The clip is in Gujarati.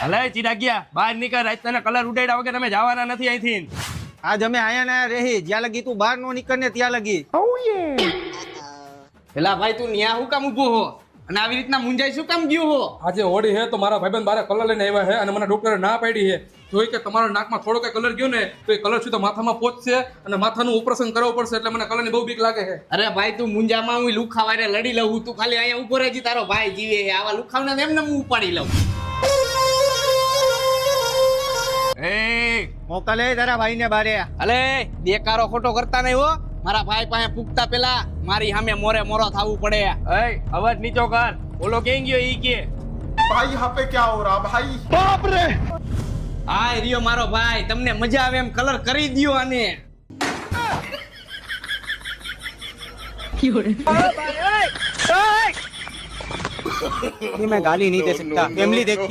હલે ચિરાગિયા બહાર નીકળ, રાત તને કલર ઉડાડ્યા વગર તમે જવાના નથી અહીંથી. આજ અમે આયા ને રહી, જ્યાં લગી તું બહાર નો નીકળ ને ત્યાં લગી. પેલા ભાઈ તું ન્યા હું કામ ઉભો હો અને આવી રીતના મુંજાઈ શું કામ ગયો હો? આજે હોળી હે તો મારા ભાઈબંધ બારે કલર લઈને આવ્યા છે અને મને ડોક્ટરે ના પાડી છે જોઈ કે તમારા નાકમાં થોડો કઈ કલર ગયો ને તો એ કલર સીધો માથામાં પહોંચશે અને માથાનું ઓપરેશન કરવું પડશે, એટલે મને કલરની બહુ બીક લાગે છે. અરે ભાઈ તું મુંજામાં હું લુખાવારે લડી લઉં, તું ખાલી અહીંયા ઉભો રહેજી, તારો ભાઈ જીવે. આવા લુખાવને એમને હું ઉપાડી લઉં. એ મોકલે તારા ભાઈ ને બારે. અલે દેકારો ખોટો કરતા નહીં હો, મારા ભાઈ પાસે પૂગતા પેલા મારી સામે મોરે મોરો થવું પડે. એ અવાજ નીચો કર, ઓલો કેમ ગયો ઈ કે भाई यहाँ पे क्या हो रहा भाई? बाप रे! હા રિયો મારો ભાઈ, તમને મજા આવે એમ કલર કરી દ્યો આને. मैं गाली नहीं दे सकता, फैमिली देखती